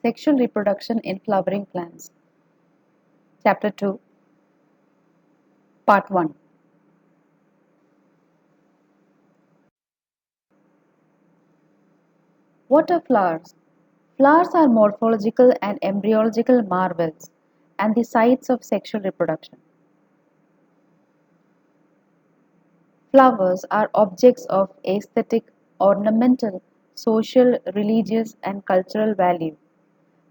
Sexual reproduction in flowering plants. Chapter 2, Part 1. What are flowers? Flowers are morphological and embryological marvels and the sites of sexual reproduction. Flowers are objects of aesthetic, ornamental, social, religious, and cultural value.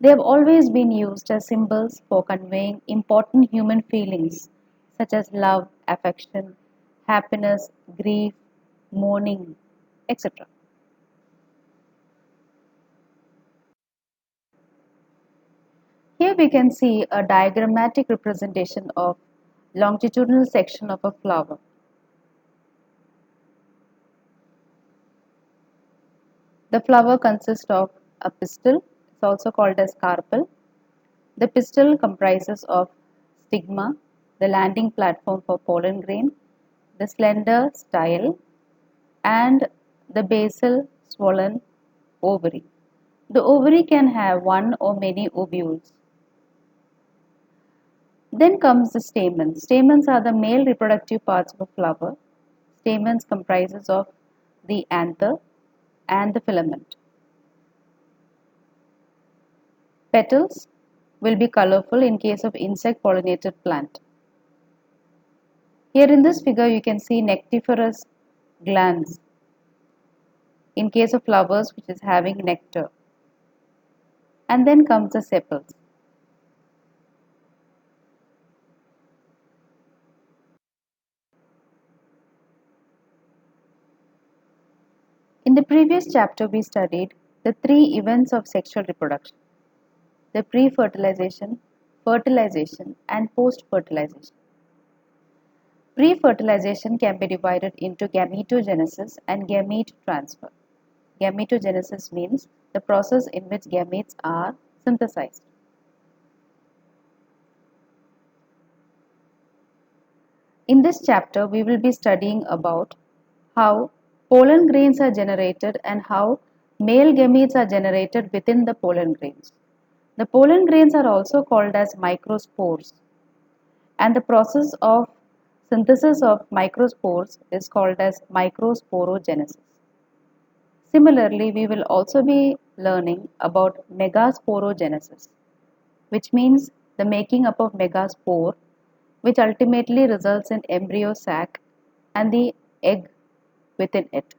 They have always been used as symbols for conveying important human feelings such as love, affection, happiness, grief, mourning, etc. Here we can see a diagrammatic representation of longitudinal section of a flower. The flower consists of a pistil, it's also called as carpel. The pistil comprises of stigma, the landing platform for pollen grain, the slender style, and the basal swollen ovary. The ovary can have one or many ovules. Then comes the stamens. Stamens are the male reproductive parts of a flower. Stamens comprises of the anther and the filament. Petals will be colorful in case of insect pollinated plant. Here in this figure you can see nectiferous glands in case of flowers which is having nectar. And then comes the sepals. In the previous chapter we studied the three events of sexual reproduction: the pre-fertilization, fertilization and post-fertilization. Pre-fertilization can be divided into gametogenesis and gamete transfer. Gametogenesis means the process in which gametes are synthesized. In this chapter, we will be studying about how pollen grains are generated and how male gametes are generated within the pollen grains. The pollen grains are also called as microspores, and the process of synthesis of microspores is called as microsporogenesis. Similarly, we will also be learning about megasporogenesis, which means the making up of megaspore, which ultimately results in embryo sac and the egg within it.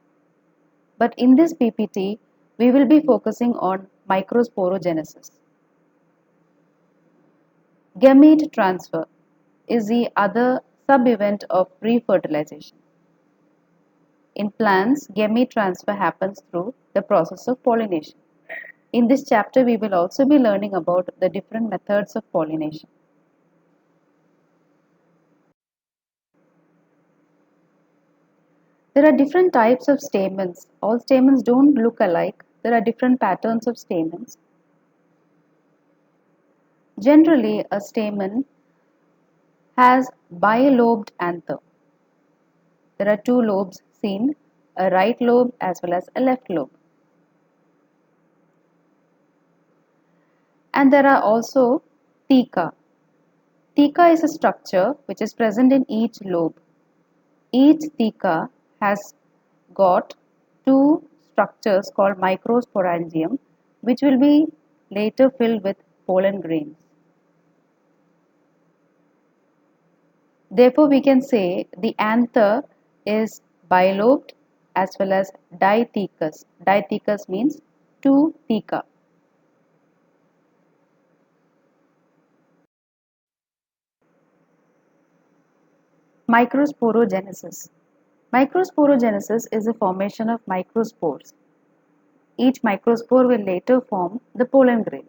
But in this PPT, we will be focusing on microsporogenesis. Gamete transfer is the other sub-event of pre-fertilization. In plants, gamete transfer happens through the process of pollination. In this chapter, we will also be learning about the different methods of pollination. There are different types of stamens. All stamens don't look alike. There are different patterns of stamens. Generally, a stamen has bilobed anther. There are two lobes seen, a right lobe as well as a left lobe. And there are also theca. Theca is a structure which is present in each lobe. Each theca has got two structures called microsporangium, which will be later filled with pollen grains. Therefore, we can say the anther is bilobed as well as dithecous. Dithecous means two theca. Microsporogenesis. Microsporogenesis is the formation of microspores. Each microspore will later form the pollen grain.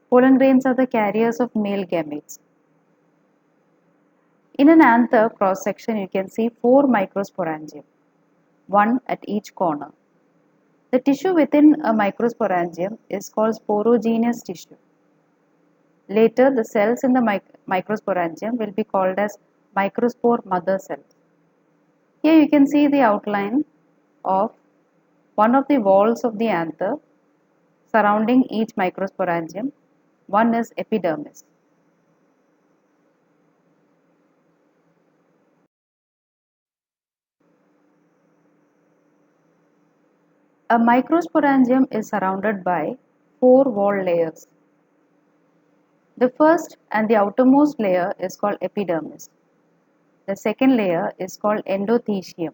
Pollen grains are the carriers of male gametes. In an anther cross section, you can see 4 microsporangium, one at each corner. The tissue within a microsporangium is called sporogenous tissue. Later, the cells in the microsporangium will be called as microspore mother cells. Here you can see the outline of one of the walls of the anther. surrounding each microsporangium. One is epidermis. A microsporangium is surrounded by four wall layers. The first and the outermost layer is called epidermis. The second layer is called endothecium.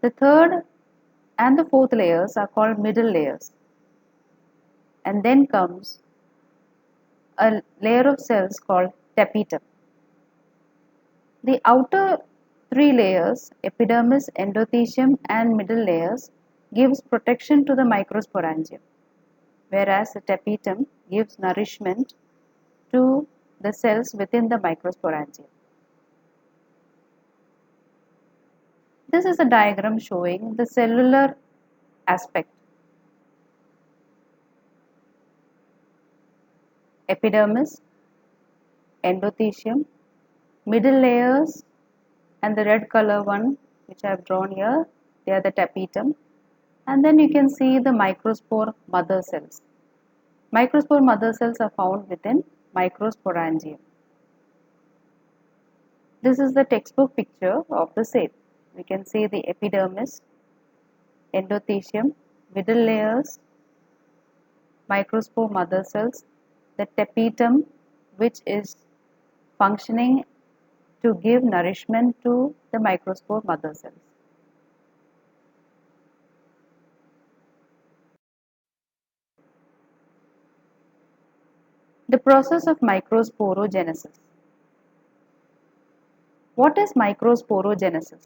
The third and the fourth layers are called middle layers. And then comes a layer of cells called tapetum. The outer three layers, epidermis, endothecium and middle layers, gives protection to the microsporangium, whereas the tapetum gives nourishment to the cells within the microsporangium. This is a diagram showing the cellular aspect. Epidermis, endothecium, middle layers, and the red color one which I have drawn here, they are the tapetum. And then you can see the microspore mother cells. Microspore mother cells are found within microsporangium. This is the textbook picture of the same. We can see the epidermis, endothecium, middle layers, microspore mother cells, the tapetum which is functioning to give nourishment to the microspore mother cells. The process of microsporogenesis. What is microsporogenesis?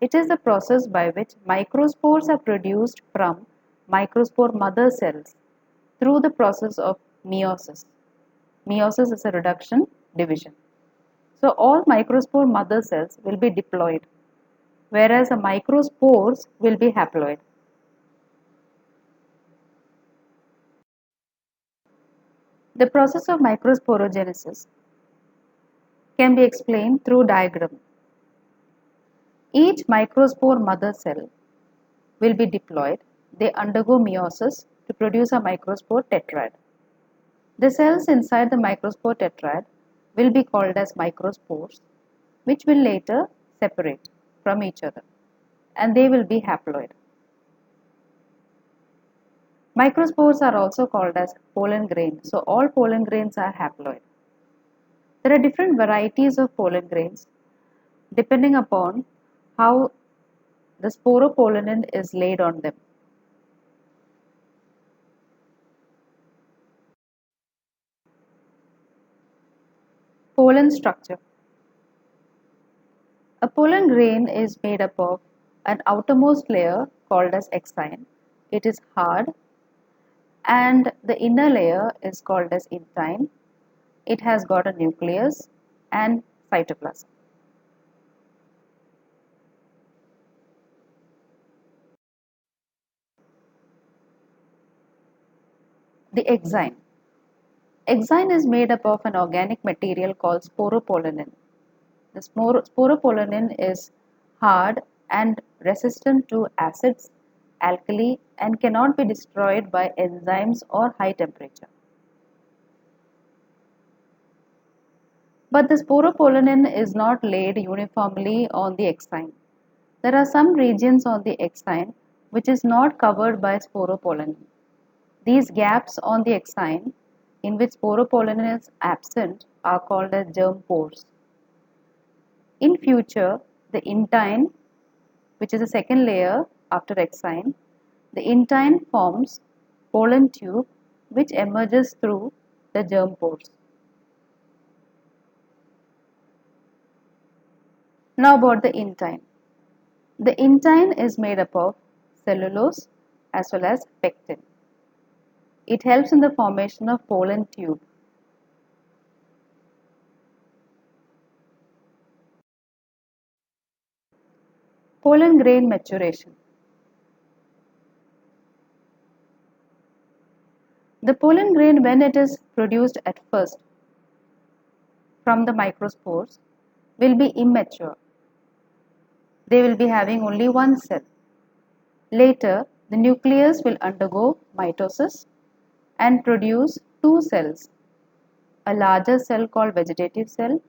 It is the process by which microspores are produced from microspore mother cells through the process of meiosis. Meiosis is a reduction division. So all microspore mother cells will be diploid, whereas the microspores will be haploid. The process of microsporogenesis can be explained through diagram. Each microspore mother cell will be diploid. They undergo meiosis to produce a microspore tetrad. The cells inside the microspore tetrad will be called as microspores, which will later separate from each other, and they will be haploid. Microspores are also called as pollen grains. So all pollen grains are haploid. There are different varieties of pollen grains depending upon how the sporopollenin is laid on them. Pollen structure. A pollen grain is made up of an outermost layer called as exine. It is hard, and the inner layer is called as intine. It has got a nucleus and cytoplasm. The exine. Exine is made up of an organic material called sporopollenin. The sporopollenin is hard and resistant to acids, alkali, and cannot be destroyed by enzymes or high temperature. But the sporopollenin is not laid uniformly on the exine. There are some regions on the exine which is not covered by sporopollenin. These gaps on the exine in which sporopollenin is absent are called as germ pores. In future, the intine, which is the second layer after exine, the intine forms pollen tube which emerges through the germ pores. Now about the intine. The intine is made up of cellulose as well as pectin. It helps in the formation of pollen tube. Pollen grain maturation. The pollen grain, when it is produced at first from the microspores, will be immature. They will be having only one cell. Later, The nucleus will undergo mitosis and produce two cells, a larger cell called vegetative cell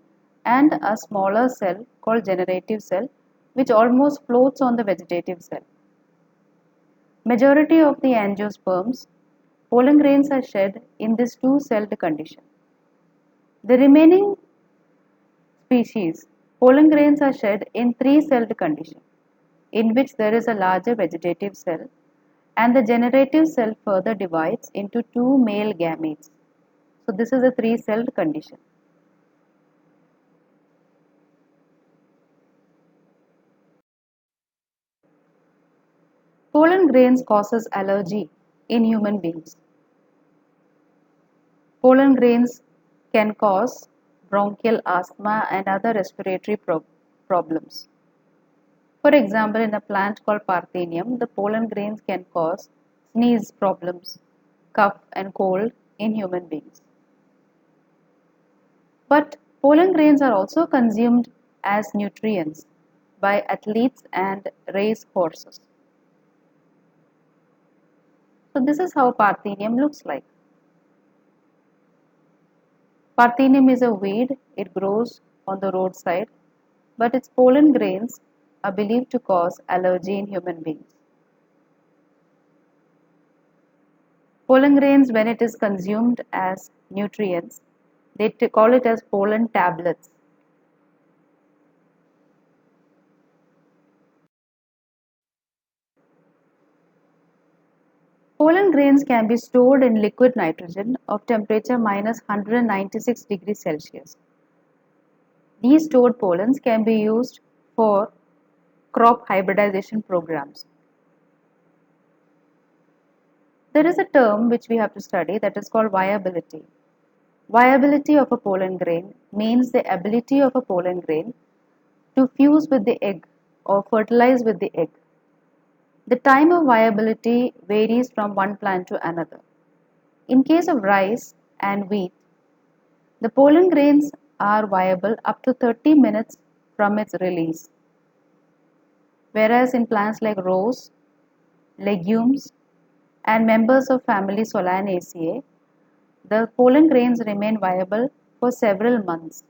and a smaller cell called generative cell, which almost floats on the vegetative cell. Majority of the angiosperms, pollen grains are shed in this two-celled condition. The remaining species, pollen grains are shed in three-celled condition, in which there is a larger vegetative cell and the generative cell further divides into two male gametes. So this is a three-celled condition. Pollen grains causes allergy in human beings. Pollen grains can cause bronchial asthma and other respiratory problems. For example, in a plant called Parthenium, the pollen grains can cause sneeze problems, cough and cold in human beings. But pollen grains are also consumed as nutrients by athletes and race horses. So this is how Parthenium looks like. Parthenium is a weed, it grows on the roadside, but its pollen grains are believed to cause allergy in human beings. Pollen grains, when it is consumed as nutrients, they call it as pollen tablets. Pollen grains can be stored in liquid nitrogen of temperature minus 196 degrees Celsius. These stored pollens can be used for crop hybridization programs. There is a term which we have to study that is called viability. Viability of a pollen grain means the ability of a pollen grain to fuse with the egg or fertilize with the egg. The time of viability varies from one plant to another. In case of rice and wheat, the pollen grains are viable up to 30 minutes from its release. Whereas in plants like rose, legumes, and members of family Solanaceae, the pollen grains remain viable for several months.